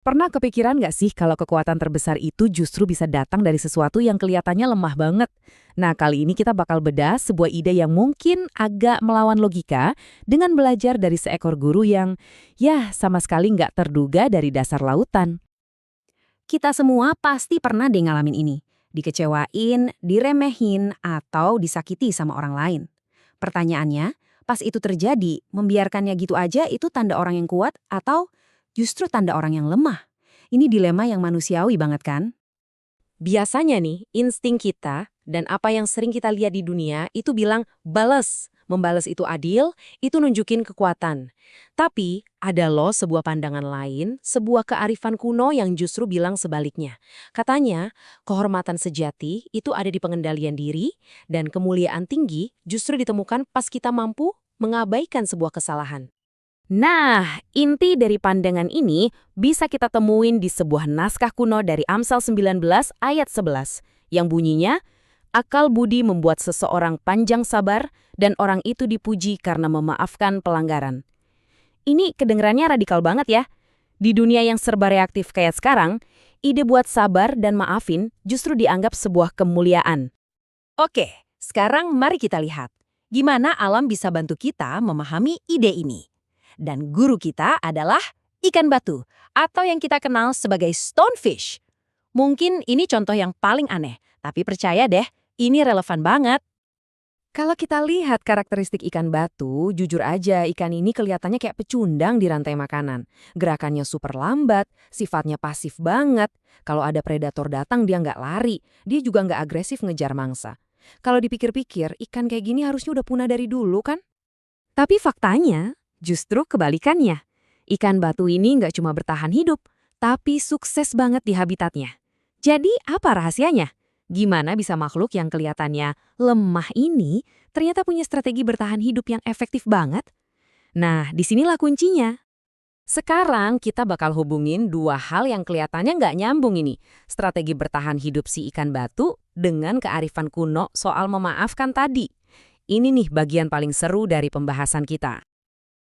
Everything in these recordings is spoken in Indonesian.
Pernah kepikiran nggak sih kalau kekuatan terbesar itu justru bisa datang dari sesuatu yang kelihatannya lemah banget? Nah, kali ini kita bakal bedah sebuah ide yang mungkin agak melawan logika dengan belajar dari seekor guru yang, ya, sama sekali nggak terduga dari dasar lautan. Kita semua pasti pernah deh ngalamin ini. Dikecewain, diremehin, atau disakiti sama orang lain. Pertanyaannya, pas itu terjadi, membiarkannya gitu aja itu tanda orang yang kuat atau justru tanda orang yang lemah? Ini dilema yang manusiawi banget kan? Biasanya nih, insting kita dan apa yang sering kita lihat di dunia itu bilang balas. Membalas itu adil, itu nunjukin kekuatan. Tapi ada loh sebuah pandangan lain, sebuah kearifan kuno yang justru bilang sebaliknya. Katanya, kehormatan sejati itu ada di pengendalian diri dan kemuliaan tinggi justru ditemukan pas kita mampu mengabaikan sebuah kesalahan. Nah, inti dari pandangan ini bisa kita temuin di sebuah naskah kuno dari Amsal 19 ayat 11, yang bunyinya, akal budi membuat seseorang panjang sabar dan orang itu dipuji karena memaafkan pelanggaran. Ini kedengarannya radikal banget ya. Di dunia yang serba reaktif kayak sekarang, ide buat sabar dan maafin justru dianggap sebuah kemuliaan. Oke, sekarang mari kita lihat. Gimana alam bisa bantu kita memahami ide ini. Dan guru kita adalah ikan batu, atau yang kita kenal sebagai stonefish. Mungkin ini contoh yang paling aneh, tapi percaya deh, ini relevan banget. Kalau kita lihat karakteristik ikan batu, jujur aja ikan ini kelihatannya kayak pecundang di rantai makanan. Gerakannya super lambat, sifatnya pasif banget. Kalau ada predator datang dia nggak lari, dia juga nggak agresif ngejar mangsa. Kalau dipikir-pikir, ikan kayak gini harusnya udah punah dari dulu kan? Tapi faktanya, justru kebalikannya. Ikan batu ini nggak cuma bertahan hidup, tapi sukses banget di habitatnya. Jadi apa rahasianya? Gimana bisa makhluk yang kelihatannya lemah ini ternyata punya strategi bertahan hidup yang efektif banget? Nah, disinilah kuncinya. Sekarang kita bakal hubungin dua hal yang kelihatannya nggak nyambung ini. Strategi bertahan hidup si ikan batu dengan kearifan kuno soal memaafkan tadi. Ini nih bagian paling seru dari pembahasan kita.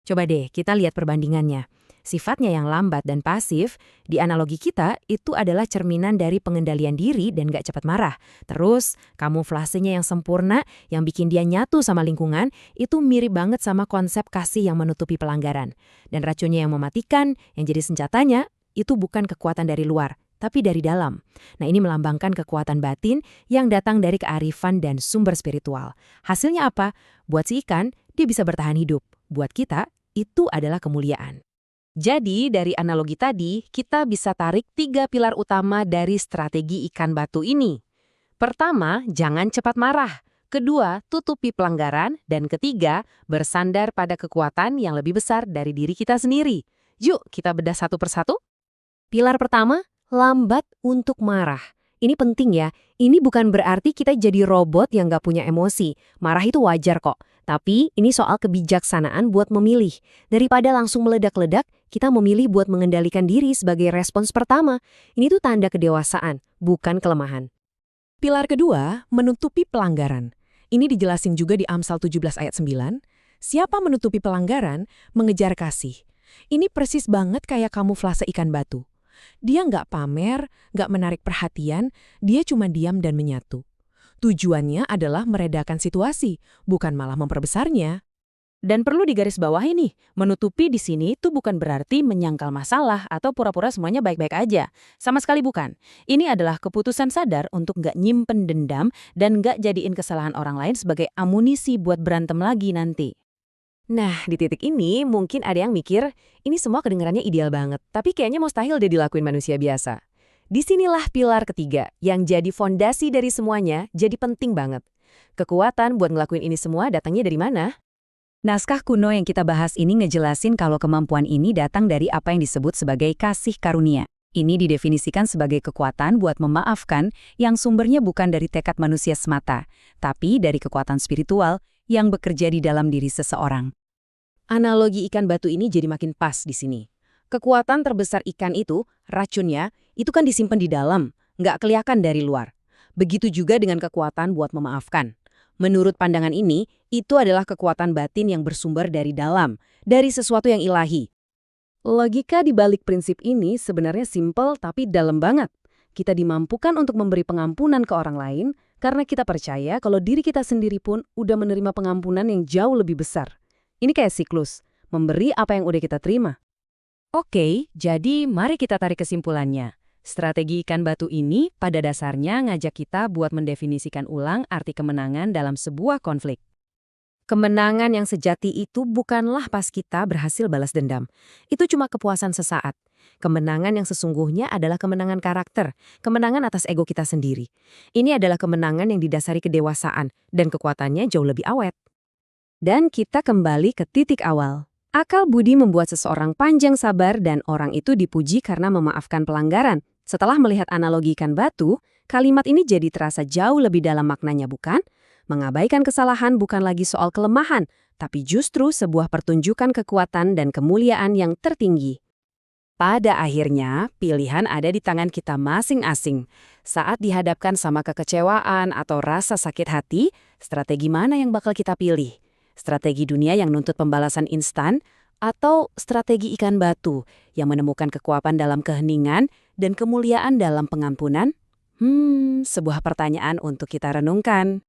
Coba deh kita lihat perbandingannya. Sifatnya yang lambat dan pasif, di analogi kita itu adalah cerminan dari pengendalian diri dan gak cepat marah. Terus, kamuflasenya yang sempurna, yang bikin dia nyatu sama lingkungan, itu mirip banget sama konsep kasih yang menutupi pelanggaran. Dan racunnya yang mematikan, yang jadi senjatanya, itu bukan kekuatan dari luar, tapi dari dalam. Nah, ini melambangkan kekuatan batin yang datang dari kearifan dan sumber spiritual. Hasilnya apa? Buat si ikan, dia bisa bertahan hidup. Buat kita, itu adalah kemuliaan. Jadi, dari analogi tadi, kita bisa tarik 3 pilar utama dari strategi ikan batu ini. Pertama, jangan cepat marah. Kedua, tutupi pelanggaran. Dan ketiga, bersandar pada kekuatan yang lebih besar dari diri kita sendiri. Yuk, kita bedah satu persatu. Pilar pertama, lambat untuk marah. Ini penting ya, ini bukan berarti kita jadi robot yang nggak punya emosi. Marah itu wajar kok, tapi ini soal kebijaksanaan buat memilih. Daripada langsung meledak-ledak, kita memilih buat mengendalikan diri sebagai respons pertama. Ini tuh tanda kedewasaan, bukan kelemahan. Pilar kedua, menutupi pelanggaran. Ini dijelasin juga di Amsal 17 ayat 9. Siapa menutupi pelanggaran, mengejar kasih. Ini persis banget kayak kamuflase ikan batu. Dia nggak pamer, nggak menarik perhatian, dia cuma diam dan menyatu. Tujuannya adalah meredakan situasi, bukan malah memperbesarnya. Dan perlu digarisbawahi nih, menutupi di sini itu bukan berarti menyangkal masalah atau pura-pura semuanya baik-baik aja. Sama sekali bukan. Ini adalah keputusan sadar untuk nggak nyimpen dendam dan nggak jadiin kesalahan orang lain sebagai amunisi buat berantem lagi nanti. Nah, di titik ini mungkin ada yang mikir, ini semua kedengarannya ideal banget, tapi kayaknya mustahil deh dilakuin manusia biasa. Disinilah pilar ketiga, yang jadi fondasi dari semuanya, jadi penting banget. Kekuatan buat ngelakuin ini semua datangnya dari mana? Naskah kuno yang kita bahas ini ngejelasin kalau kemampuan ini datang dari apa yang disebut sebagai kasih karunia. Ini didefinisikan sebagai kekuatan buat memaafkan yang sumbernya bukan dari tekad manusia semata, tapi dari kekuatan spiritual yang bekerja di dalam diri seseorang. Analogi ikan batu ini jadi makin pas di sini. Kekuatan terbesar ikan itu, racunnya, itu kan disimpan di dalam, nggak kelihatan dari luar. Begitu juga dengan kekuatan buat memaafkan. Menurut pandangan ini, itu adalah kekuatan batin yang bersumber dari dalam, dari sesuatu yang ilahi. Logika di balik prinsip ini sebenarnya simpel tapi dalam banget. Kita dimampukan untuk memberi pengampunan ke orang lain karena kita percaya kalau diri kita sendiri pun udah menerima pengampunan yang jauh lebih besar. Ini kayak siklus, memberi apa yang udah kita terima. Oke, jadi mari kita tarik kesimpulannya. Strategi ikan batu ini pada dasarnya ngajak kita buat mendefinisikan ulang arti kemenangan dalam sebuah konflik. Kemenangan yang sejati itu bukanlah pas kita berhasil balas dendam. Itu cuma kepuasan sesaat. Kemenangan yang sesungguhnya adalah kemenangan karakter, kemenangan atas ego kita sendiri. Ini adalah kemenangan yang didasari kedewasaan, dan kekuatannya jauh lebih awet. Dan kita kembali ke titik awal. Akal budi membuat seseorang panjang sabar dan orang itu dipuji karena memaafkan pelanggaran. Setelah melihat analogi ikan batu, kalimat ini jadi terasa jauh lebih dalam maknanya, bukan? Mengabaikan kesalahan bukan lagi soal kelemahan, tapi justru sebuah pertunjukan kekuatan dan kemuliaan yang tertinggi. Pada akhirnya, pilihan ada di tangan kita masing-masing. Saat dihadapkan sama kekecewaan atau rasa sakit hati, strategi mana yang bakal kita pilih? Strategi dunia yang nuntut pembalasan instan, atau strategi ikan batu yang menemukan kekuatan dalam keheningan dan kemuliaan dalam pengampunan? Sebuah pertanyaan untuk kita renungkan.